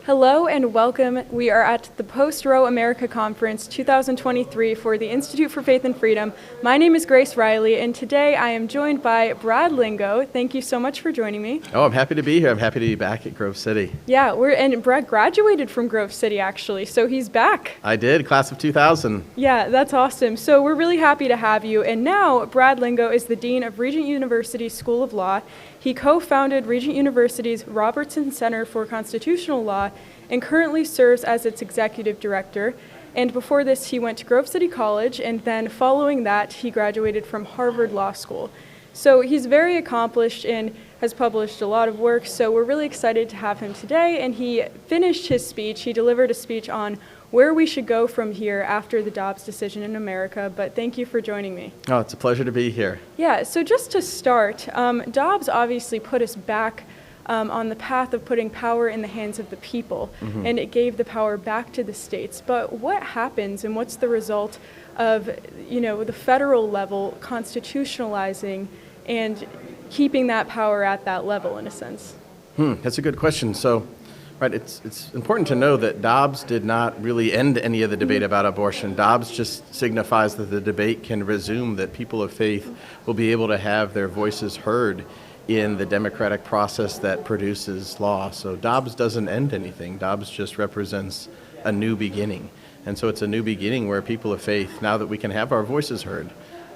Hello and welcome. We are at the Post-Roe America Conference 2023 for the Institute for Faith and Freedom. My name is Grace Riley, and today I am joined by Brad Lingo. Thank you so much for joining me. Oh, I'm happy to be here. I'm happy to be back at Grove City. Yeah, and Brad graduated from Grove City, actually, so he's back. I did, class of 2000. Yeah, that's awesome. So we're really happy to have you. And now Brad Lingo is the Dean of Regent University School of Law. He co-founded Regent University's Robertson Center for Constitutional Law and currently serves as its executive director. And before this, he went to Grove City College, and then following that, he graduated from Harvard Law School. So he's very accomplished and has published a lot of work, so we're really excited to have him today. And he finished his speech. He delivered a speech on where we should go from here after the Dobbs decision in America, but thank you for joining me. Oh, it's a pleasure to be here. Yeah, so just to start, Dobbs obviously put us back on the path of putting power in the hands of the people, and it gave the power back to the states. But what happens and what's the result of, the federal level constitutionalizing and keeping that power at that level in a sense? That's a good question. So, right, it's important to know that Dobbs did not really end any of the debate about abortion. Dobbs just signifies that the debate can resume, that people of faith will be able to have their voices heard in the democratic process that produces law. So Dobbs doesn't end anything. Dobbs just represents a new beginning. And so it's a new beginning where people of faith, now that we can have our voices heard,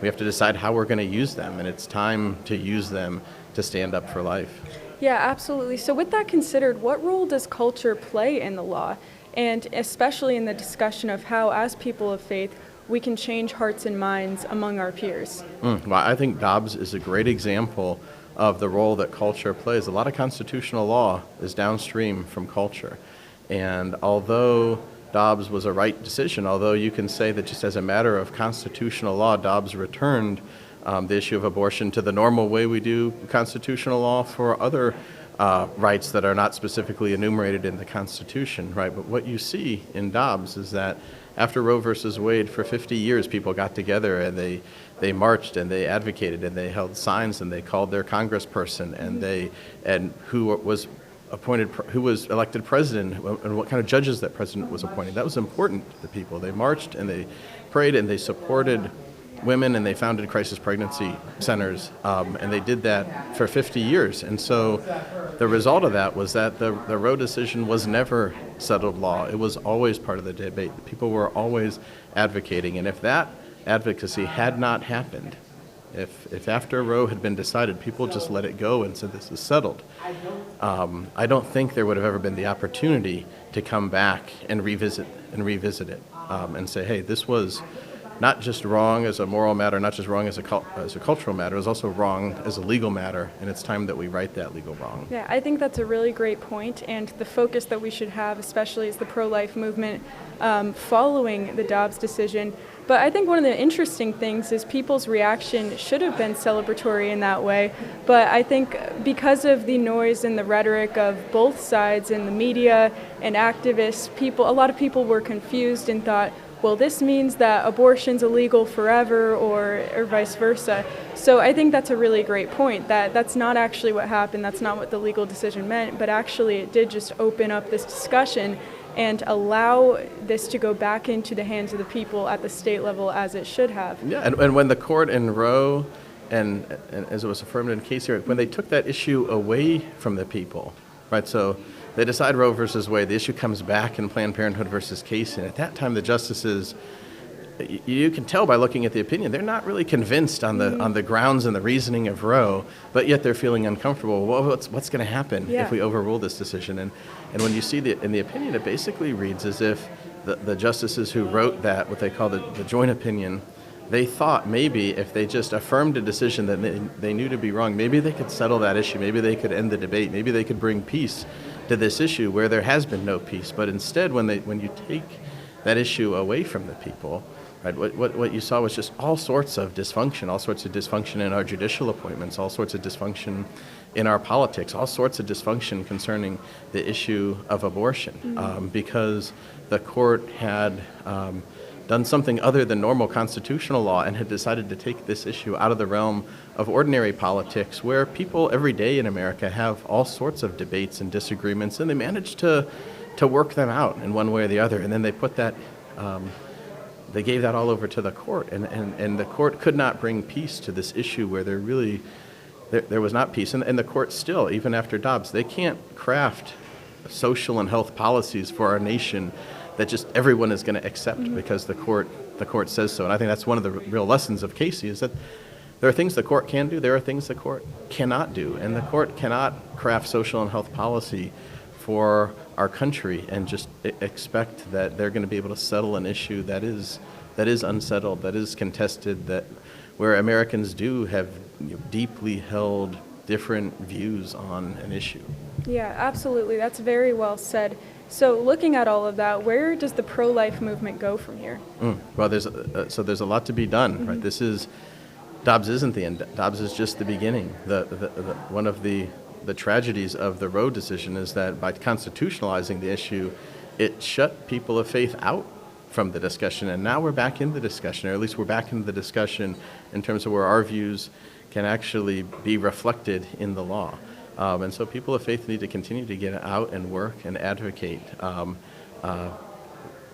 we have to decide how we're going to use them, and it's time to use them to stand up for life. Yeah, absolutely. So with that considered, what role does culture play in the law, and especially in the discussion of how, as people of faith, we can change hearts and minds among our peers? Well, I think Dobbs is a great example of the role that culture plays. A lot of constitutional law is downstream from culture. And although Dobbs was a right decision, although you can say that just as a matter of constitutional law, Dobbs returned the issue of abortion to the normal way we do constitutional law for other rights that are not specifically enumerated in the Constitution, right? But what you see in Dobbs is that after Roe versus Wade, for 50 years, people got together and they marched and they advocated and they held signs and they called their congressperson and who was elected president and what kind of judges that president was appointing. That was important to the people. They marched and they prayed and they supported women, and they founded crisis pregnancy centers, and they did that for 50 years. And so the result of that was that the Roe decision was never settled law. It was always part of the debate. People were always advocating, and if that advocacy had not happened, if after Roe had been decided, people just let it go and said this is settled, I don't think there would have ever been the opportunity to come back and revisit it and say, hey, this was not just wrong as a moral matter, not just wrong as a cultural matter, it was also wrong as a legal matter, and it's time that we right that legal wrong. Yeah, I think that's a really great point, and the focus that we should have, especially as the pro-life movement following the Dobbs decision. But I think one of the interesting things is people's reaction should have been celebratory in that way, but I think because of the noise and the rhetoric of both sides in the media and activists, a lot of people were confused and thought, well, this means that abortion's illegal forever or vice versa. So I think that's a really great point, that that's not actually what happened, that's not what the legal decision meant, but actually it did just open up this discussion and allow this to go back into the hands of the people at the state level as it should have. Yeah, and when the court in Roe, and as it was affirmed in Casey, when they took that issue away from the people, right, so they decide Roe versus Wade, the issue comes back in Planned Parenthood versus Casey, and at that time the justices, you can tell by looking at the opinion, they're not really convinced on the grounds and the reasoning of Roe, but yet they're feeling uncomfortable. Well, what's going to happen if we overrule this decision? And when you see in the opinion, it basically reads as if the justices who wrote that, what they call the joint opinion, they thought maybe if they just affirmed a decision that they knew to be wrong, maybe they could settle that issue, maybe they could end the debate, maybe they could bring peace to this issue where there has been no peace. But instead, when you take that issue away from the people, right, what you saw was just all sorts of dysfunction in our judicial appointments, all sorts of dysfunction in our politics, all sorts of dysfunction concerning the issue of abortion, because the court had done something other than normal constitutional law and had decided to take this issue out of the realm of ordinary politics, where people every day in America have all sorts of debates and disagreements, and they manage to to work them out in one way or the other. And then they put that, they gave that all over to the court. And the court could not bring peace to this issue where there was not peace. And the court still, even after Dobbs, they can't craft social and health policies for our nation that just everyone is going to accept because the court says so. And I think that's one of the real lessons of Casey, is that there are things the court can do, there are things the court cannot do. And the court cannot craft social and health policy for our country and just expect that they're going to be able to settle an issue that is unsettled, that is contested, that where Americans do have deeply held different views on an issue. Yeah, absolutely. That's very well said. So looking at all of that, where does the pro-life movement go from here? Well, there's a lot to be done, right? Dobbs isn't the end. Dobbs is just the beginning. One of the tragedies of the Roe decision is that by constitutionalizing the issue, it shut people of faith out from the discussion. And now we're back in the discussion, or at least we're back in the discussion in terms of where our views can actually be reflected in the law. And so people of faith need to continue to get out and work and advocate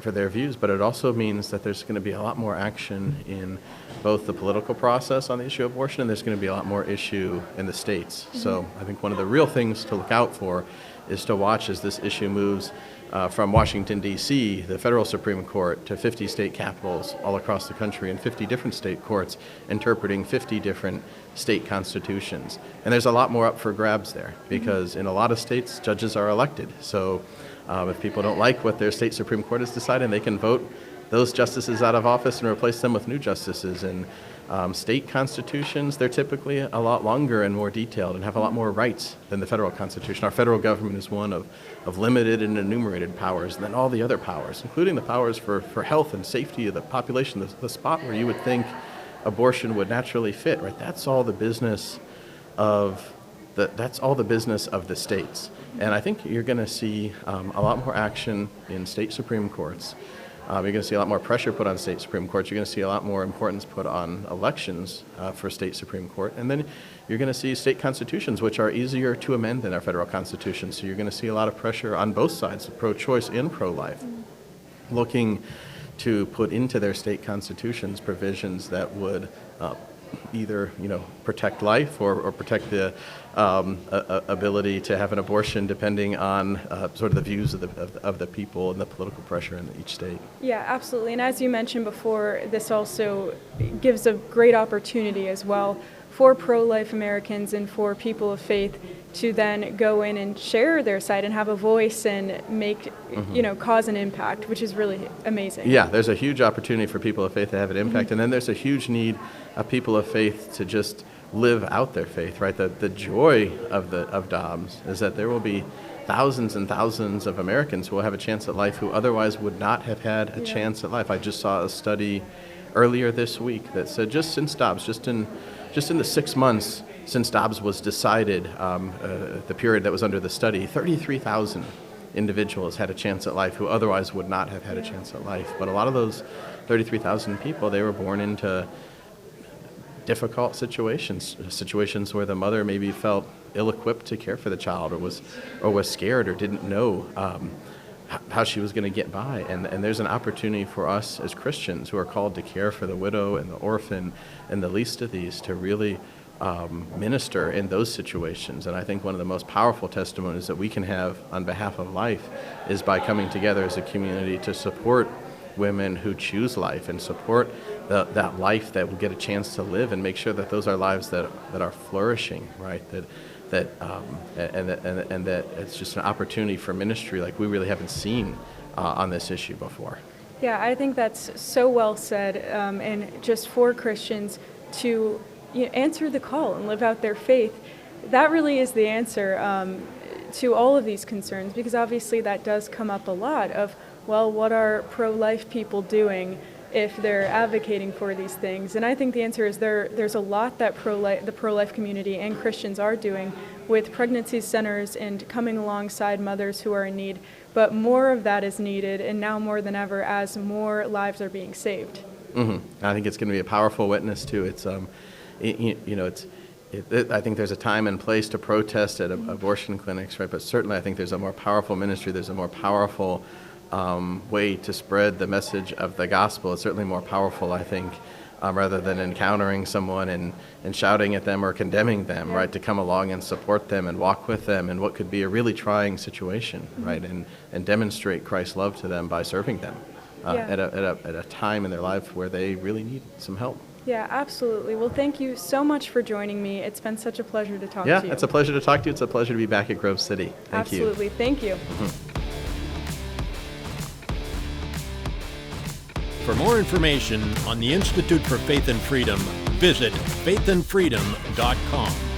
for their views, but it also means that there's going to be a lot more action in both the political process on the issue of abortion, and there's going to be a lot more issue in the states. So I think one of the real things to look out for is to watch as this issue moves from Washington, D.C., the federal Supreme Court, to 50 state capitals all across the country and 50 different state courts interpreting 50 different state constitutions. And there's a lot more up for grabs there because in a lot of states, judges are elected. So if people don't like what their state Supreme Court has decided, they can vote those justices out of office and replace them with new justices. And state constitutions, they're typically a lot longer and more detailed and have a lot more rights than the federal constitution. Our federal government is one of limited and enumerated powers, and then all the other powers, including the powers for health and safety of the population, the spot where you would think abortion would naturally fit, right? That's all the business of the states. And I think you're going to see a lot more action in state Supreme Courts. You're going to see a lot more pressure put on state Supreme Courts. You're going to see a lot more importance put on elections for state Supreme Court. And then you're going to see state constitutions, which are easier to amend than our federal constitution. So you're going to see a lot of pressure on both sides, pro-choice and pro-life, looking to put into their state constitutions provisions that would either protect life or protect the ability to have an abortion, depending on sort of the views of the people and the political pressure in each state. Yeah, absolutely. And as you mentioned before, this also gives a great opportunity as well for pro-life Americans and for people of faith to then go in and share their side and have a voice and make, cause an impact, which is really amazing. Yeah, there's a huge opportunity for people of faith to have an impact. And then there's a huge need of people of faith to just live out their faith, right? The joy of Dobbs is that there will be thousands and thousands of Americans who will have a chance at life who otherwise would not have had a chance at life. I just saw a study earlier this week that said just since Dobbs, just in the 6 months since Dobbs was decided, the period that was under the study, 33,000 individuals had a chance at life who otherwise would not have had a chance at life. But a lot of those 33,000 people, they were born into difficult situations where the mother maybe felt ill-equipped to care for the child or was scared or didn't know how she was going to get by. And there's an opportunity for us as Christians who are called to care for the widow and the orphan and the least of these to really minister in those situations. And I think one of the most powerful testimonies that we can have on behalf of life is by coming together as a community to support women who choose life and support that life that will get a chance to live and make sure that those are lives that are flourishing, right? That it's just an opportunity for ministry like we really haven't seen on this issue before. Yeah, I think that's so well said, and just for Christians to answer the call and live out their faith, that really is the answer to all of these concerns, because obviously that does come up a lot of, well, what are pro-life people doing if they're advocating for these things? And I think the answer is there's a lot that the pro-life community and Christians are doing with pregnancy centers and coming alongside mothers who are in need. But more of that is needed, and now more than ever, as more lives are being saved. I think it's going to be a powerful witness too. It's I think there's a time and place to protest at abortion clinics, right? But certainly I think there's a more powerful ministry, there's a more powerful way to spread the message of the gospel. It's certainly more powerful, I think, rather than encountering someone and shouting at them or condemning them, right? To come along and support them and walk with them in what could be a really trying situation, right? And demonstrate Christ's love to them by serving them at a time in their life where they really need some help. Yeah, absolutely. Well, thank you so much for joining me. It's been such a pleasure to talk to you. Yeah, it's a pleasure to talk to you. It's a pleasure to be back at Grove City. Thank you. Absolutely. Thank you. For more information on the Institute for Faith and Freedom, visit faithandfreedom.com.